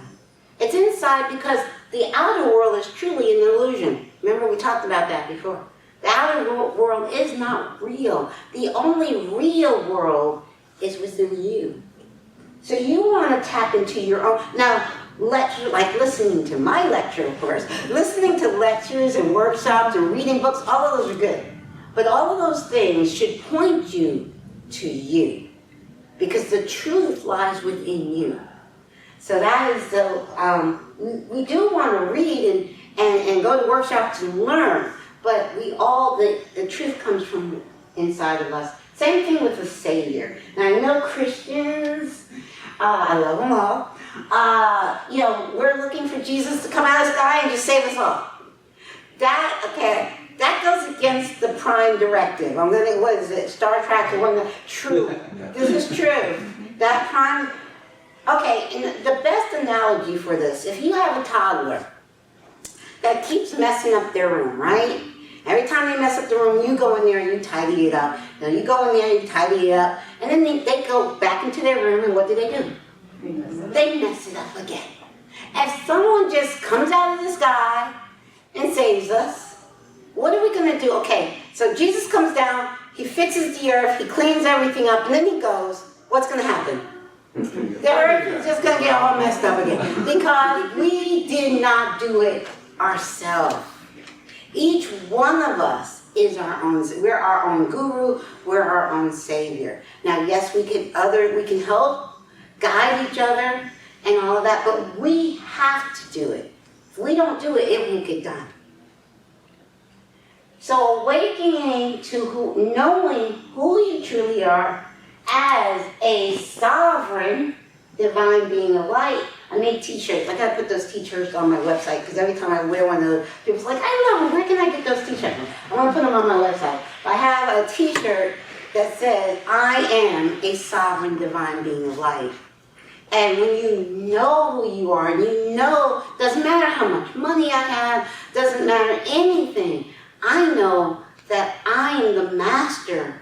It's inside because the outer world is truly an illusion. Remember, we talked about that before. The outer world is not real. The only real world is within you. So you want to tap into your own. Now, like listening to my lecture, of course, listening to lectures and workshops and reading books, all of those are good. But all of those things should point you to you, because the truth lies within you. So that is we do want to read and go to workshops and learn, but the truth comes from inside of us. Same thing with the Savior. Now I know Christians, I love them all. We're looking for Jesus to come out of the sky and just save us all. That goes against the prime directive. What is it? Star Trek, true. This is true. That prime, and the best analogy for this, if you have a toddler that keeps messing up their room, right? Every time they mess up the room, you go in there and you tidy it up. Then you go in there and you tidy it up. And then they go back into their room, and what do? They mess it up again. If someone just comes out of the sky and saves us, what are we going to do? Okay, so Jesus comes down, he fixes the earth, he cleans everything up, and then he goes, what's going to happen? The earth is just going to get all messed up again, because we did not do it ourselves. Each one of us is we're our own guru, we're our own savior. Now, yes, we can help guide each other and all of that, but we have to do it. If we don't do it, it won't get done. So awakening to knowing who you truly are as a sovereign divine being of light. I made t-shirts. I gotta put those t-shirts on my website, because every time I wear one of those, people's like, I don't know, where can I get those t-shirts? I want to put them on my website. I have a t-shirt that says, I am a sovereign divine being of light. And when you know who you are, and you know, doesn't matter how much money I have, doesn't matter anything, I know that I am the master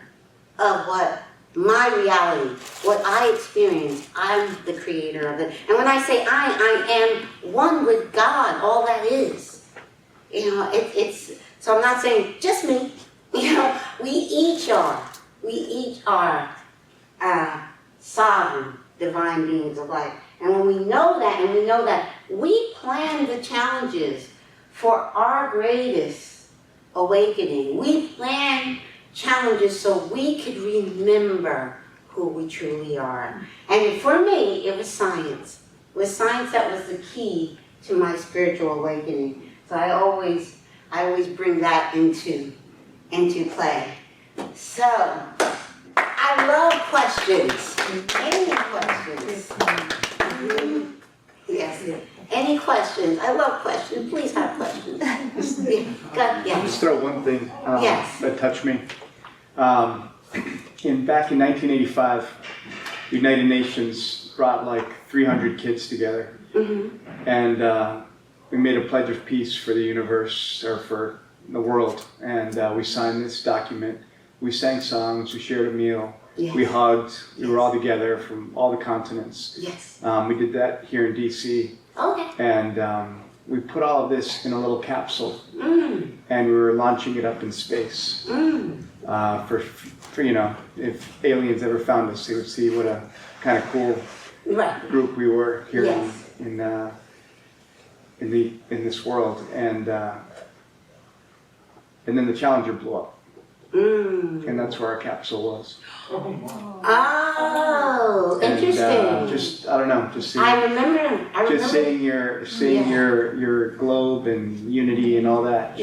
of what my reality, what I experience. I'm the creator of it. And when I say I am one with God, all that is. It's so I'm not saying just me. We each are sovereign divine beings of light. And when we know that, and we know that we plan the challenges for our greatest awakening, we plan challenges so we could remember who we truly are. And for me, it was science. It was science that was the key to my spiritual awakening. So I always bring that into play. So I love questions. Any questions? Yes. Any questions? I love questions. Please have questions. I'll just throw one thing that touched me. Back in 1985, the United Nations brought like 300 kids together, and we made a pledge of peace for the universe, or for the world, and we signed this document. We sang songs, we shared a meal, we hugged, we were all together from all the continents. Yes. We did that here in D.C. Okay. And we put all of this in a little capsule, and we were launching it up in space. For if aliens ever found us, they would see what a kind of cool group we were here in this world. And then the Challenger blew up. And that's where our capsule was. Oh, interesting. I don't know, just seeing. I remember. Just seeing your globe and unity and all that.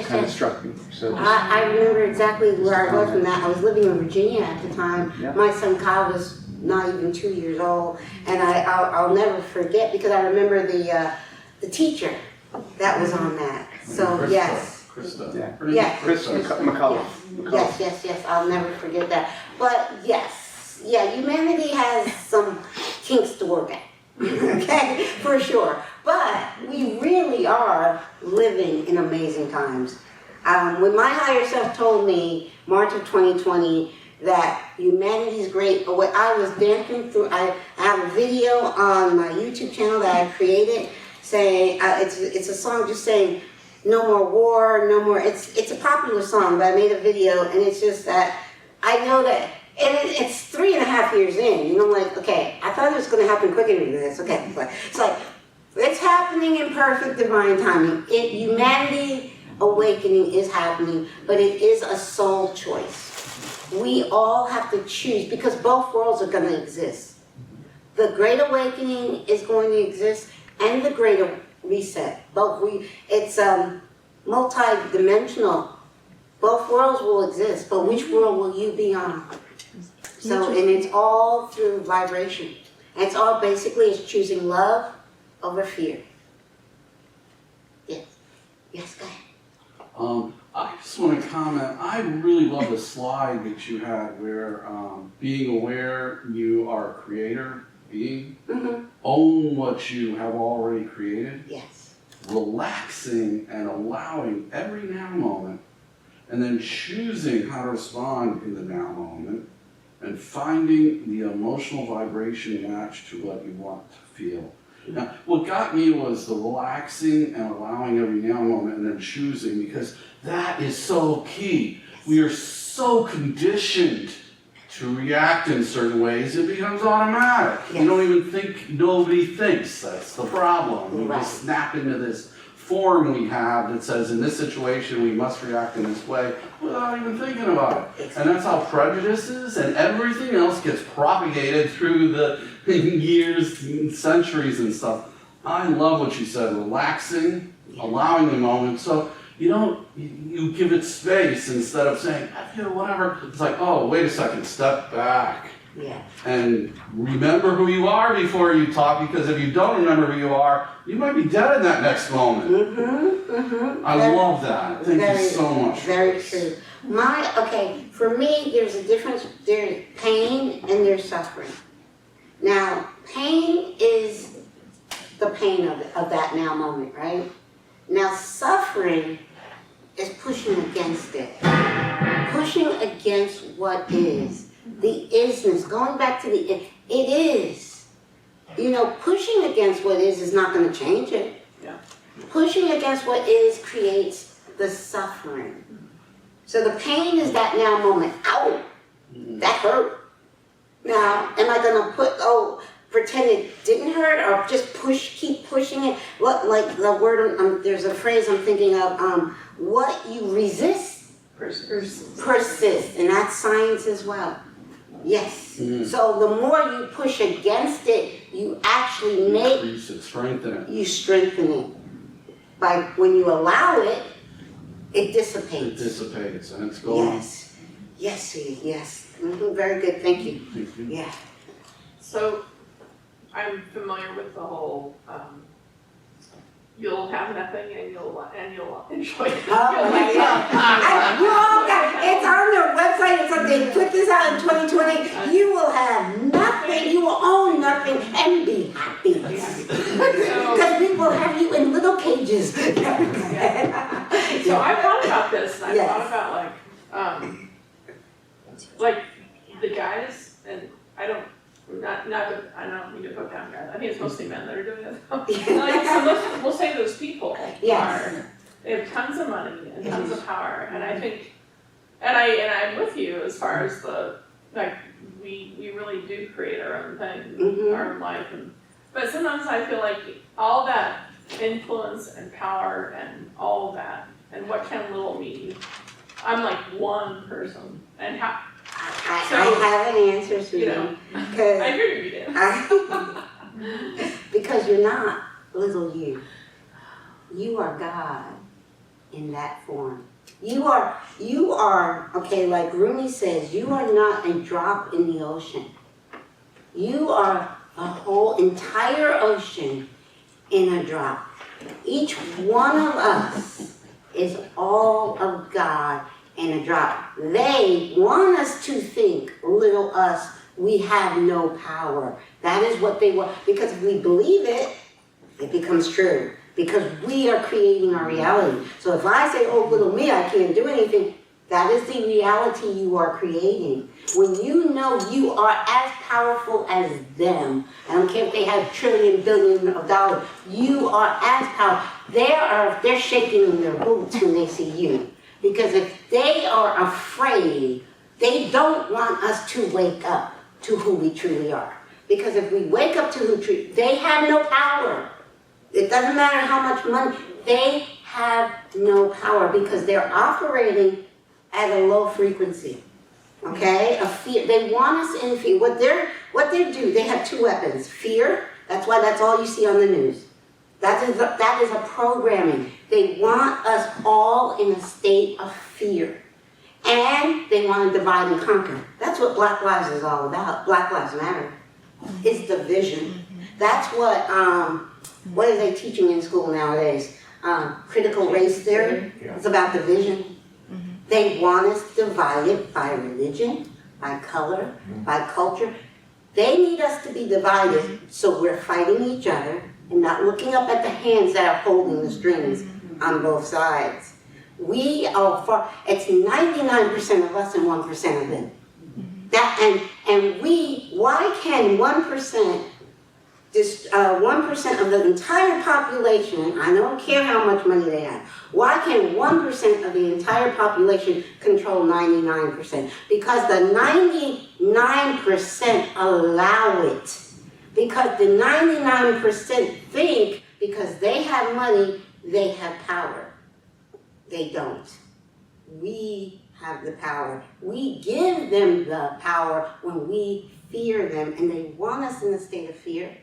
Kind of struck me. So I remember exactly where I was from that. I was living in Virginia at the time. Yeah. My son Kyle was not even 2 years old, and I'll never forget, because I remember the teacher that was on that. So yes. Krista. Yeah. Yeah. Chris McCullough. Yes, I'll never forget that. But yes, yeah, humanity has some kinks to work at, okay, for sure. But we really are living in amazing times. When my higher self told me, March of 2020, that humanity is great, but what I was dancing through, I have a video on my YouTube channel that I created saying, it's a song just saying, no more war, no more, it's a popular song, but I made a video, and it's just that, I know that, and it's 3.5 years in, I'm like, okay, I thought it was going to happen quicker than this, okay, it's like, it's happening in perfect divine timing. Humanity awakening is happening, but it is a soul choice. We all have to choose, because both worlds are going to exist. The Great Awakening is going to exist, and the Great Reset. It's multi-dimensional. Both worlds will exist, but which world will you be on? So, and it's all through vibration. And it's all basically is choosing love over fear. Yes. Yes, go ahead. I just want to comment, I really love the slide that you had where being aware you are a creator being, own what you have already created, Yes. relaxing and allowing every now moment, and then choosing how to respond in the now moment, and finding the emotional vibration match to what you want to feel. Now, what got me was the relaxing and allowing every now moment and then choosing, because that is so key. We are so conditioned to react in certain ways, it becomes automatic. Yes. You don't even think, nobody thinks, that's the problem. We Right. just snap into this form we have that says in this situation we must react in this way without even thinking about it. And that's how prejudice is, and everything else gets propagated through the years, centuries and stuff. I love what you said, relaxing, allowing the moment. So you give it space instead of saying, I feel whatever. It's like, oh, wait a second, step back. Yeah. And remember who you are before you talk, because if you don't remember who you are, you might be dead in that next moment. I love that. Thank you so much. Very true. For me, there's a difference. There's pain and there's suffering. Now, pain is the pain of that now moment, right? Now, suffering is pushing against it. Pushing against what is. The isness, going back to it is. Pushing against what is not going to change it. Yeah. Pushing against what is creates the suffering. So the pain is that now moment. Ow! That hurt. Now, am I going to pretend it didn't hurt, or just keep pushing it? Like the word, there's a phrase I'm thinking of, what you resist persists, and that's science as well. Yes. So the more you push against it, you actually Increase it, strengthen it. You strengthen it. When you allow it, it dissipates. It dissipates and it's gone. Yes. Yes, sweetie, yes. Very good, thank you. Thank you. Yeah. So, I'm familiar with the whole, you'll have nothing and you'll enjoy it. It's on their website, it's like they put this out in 2020. You will have nothing, you will own nothing, and be happy. Because we will have you in little cages. So I thought about this, and I thought about like the guys, and I don't mean to put down guys. I think it's mostly men that are doing this. So we'll say those people they have tons of money and tons of power, and I think, and I'm with you as far as we really do create our own thing, our own life, but sometimes I feel like all that influence and power and all of that, and what can little me? I'm like one person, and how. I have an answer to you. I figured you did. Because you're not little you. You are God in that form. You are, okay, like Rumi says, you are not a drop in the ocean. You are a whole entire ocean in a drop. Each one of us is all of God in a drop. They want us to think, little us, we have no power. That is what they want. Because if we believe it, it becomes true. Because we are creating our reality. So if I say, oh, little me, I can't do anything, that is the reality you are creating. When you know you are as powerful as them, I don't care if they have trillion, billion of dollars, you are as powerful. They're shaking in their boots when they see you. Because if they are afraid, they don't want us to wake up to who we truly are. Because if we wake up to who truly, they have no power. It doesn't matter how much money, they have no power because they're operating at a low frequency. Okay? A fear. They want us in fear. What they do, they have two weapons. Fear, that's why that's all you see on the news. That is a programming. They want us all in a state of fear. And they want to divide and conquer. That's what Black Lives is all about. Black Lives Matter. It's division. That's what are they teaching in school nowadays? Critical race theory. It's about division. They want us divided by religion, by color, by culture. They need us to be divided so we're fighting each other and not looking up at the hands that are holding the strings on both sides. We are it's 99% of us and 1% of them. Why can 1%, just 1% of the entire population, I don't care how much money they have, why can 1% of the entire population control 99%? Because the 99% allow it. Because the 99% think because they have money, they have power. They don't. We have the power. We give them the power when we fear them, and they want us in a state of fear.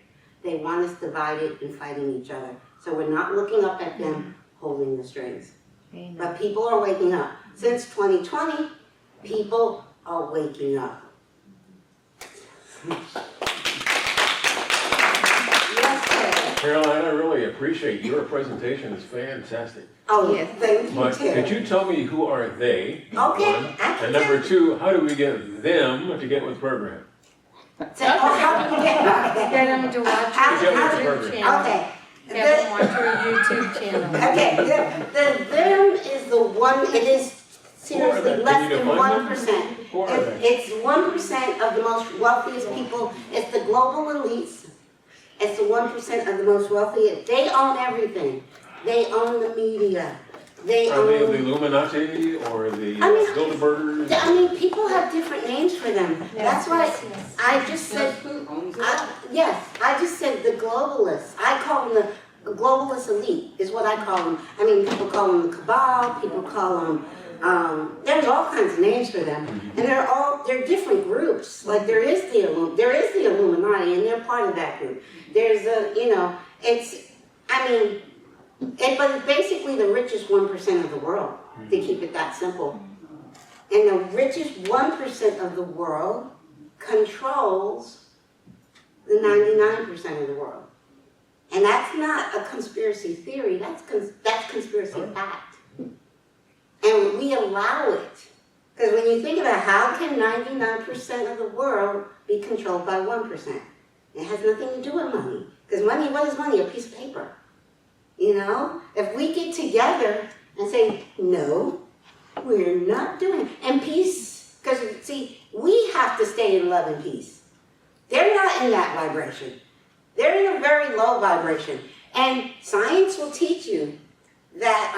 They want us divided and fighting each other. So we're not looking up at them holding the strings. Amen. But people are waking up. Since 2020, people are waking up. Caroline, I really appreciate your presentation. It's fantastic. Oh, yes, thank you, But too. could you tell me who are they? Okay, One, and number two, how do we get them to get with the program? So, how do you get Get them to watch How- your how- YouTube channel. Okay. Have them watch your YouTube channel. Okay, the them is the one, it is seriously Can less you than define them? 1%. Who are they? It's 1% of the most wealthiest people. It's the global elites. It's the 1% of the most wealthy. They own everything. They own the media. They Are they the own. Illuminati or the I mean, Bilderbergers? I mean, people have different names for them. That's why I just said. I just said the globalists. I call them the globalist elite. Is what I call them. I mean, people call them the cabal. People call them. There's all kinds of names for them, and they're different groups. Like there is the Illuminati, and they're part of that group. There's but it's basically the richest 1% of the world, to keep it that simple. And the richest 1% of the world controls the 99% of the world. And that's not a conspiracy theory, that's conspiracy fact. And we allow it. Because when you think about how can 99% of the world be controlled by 1%? It has nothing to do with money. Because money, what is money? A piece of paper. You know? If we get together and say, no, we're not doing it. And peace, because see, we have to stay in love and peace. They're not in that vibration. They're in a very low vibration. And science will teach you that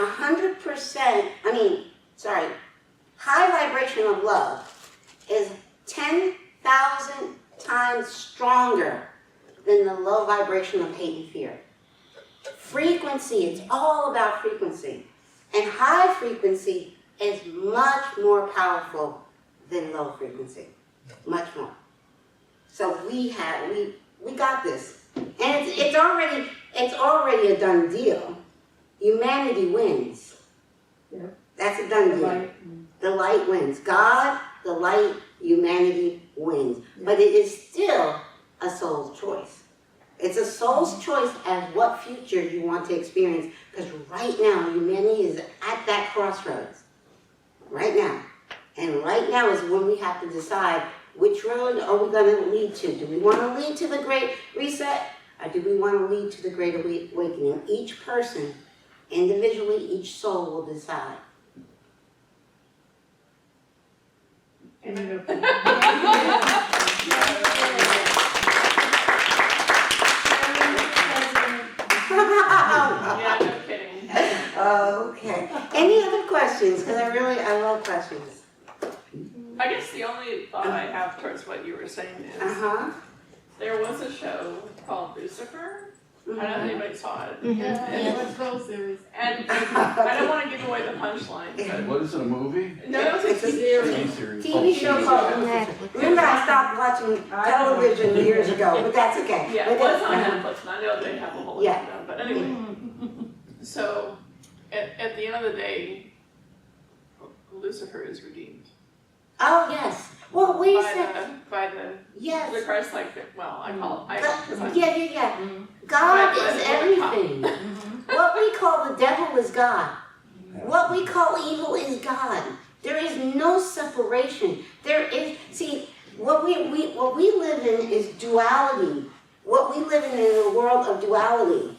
high vibration of love is 10,000 times stronger than the low vibration of hate and fear. Frequency, it's all about frequency. And high frequency is much more powerful than low frequency. Much more. So we got this. And it's already a done deal. Humanity wins. Yeah. That's a done deal. The light wins. God, the light, humanity wins. But it is still a soul's choice. It's a soul's choice as what future you want to experience. Because right now, humanity is at that crossroads. Right now. And right now is when we have to decide which road are we going to lead to. Do we want to lead to the Great Reset? Or do we want to lead to the Great Awakening? Each person, individually, each soul will decide. Yeah, no kidding. Okay. Any other questions? Because I love questions. I guess the only thought I have towards what you were saying is, there was a show called Lucifer. I don't know if anybody saw it. Yeah, let's go series. And I don't want to give away the punchline, but What is it, a movie? no, it was a TV series. TV show called Oneness. Remember, I stopped watching television years ago, but that's okay. Yeah, it was on Netflix, and I know they have a whole lot Yeah. of them, but anyway. So, at the end of the day, Lucifer is redeemed. Oh, yes. Well, wait a second. By the Yes. Christ-like, well, I call it, Yeah. God is everything. What we call the devil is God. What we call evil is God. There is no separation. There is, see, what we live in is duality. What we live in is a world of duality.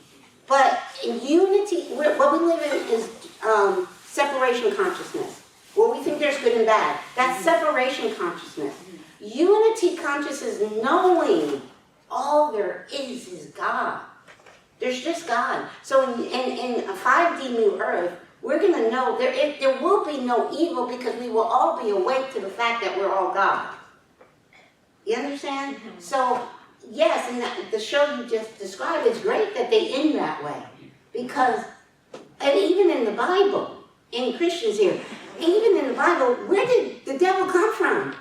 But in unity, what we live in is separation consciousness. Where we think there's good and bad. That's separation consciousness. Unity consciousness is knowing all there is God. There's just God. So in a 5D new earth, we're going to know there will be no evil because we will all be awake to the fact that we're all God. You understand? So, yes, and the show you just described, it's great that they end that way. Because, and even in the Bible, in Christians here, even in the Bible, where did the devil come from?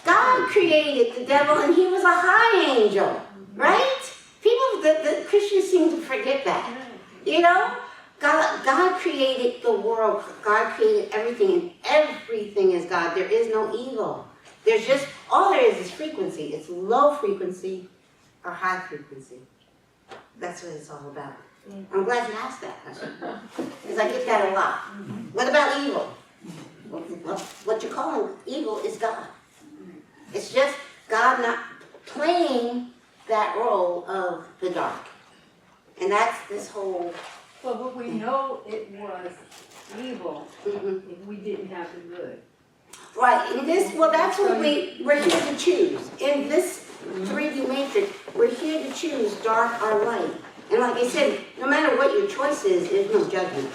God created the devil and he was a high angel, right? People, the Christians seem to forget that. You know? God created the world. God created everything, and everything is God. There is no evil. There's just, all there is frequency. It's low frequency or high frequency. That's what it's all about. I'm glad you asked that question, because I get that a lot. What about evil? What you're calling evil is God. It's just God not playing that role of the dark. And that's this whole... Well, but we know it was evil if we didn't have the good. Right, in this, well, that's what we're here to choose. In this 3D matrix, we're here to choose dark or light. And like I said, no matter what your choice is, there's no judgment.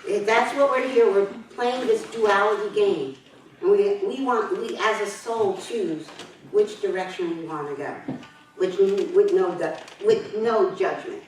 If that's what we're here, we're playing this duality game. And we as a soul choose which direction we want to go, with no judgment.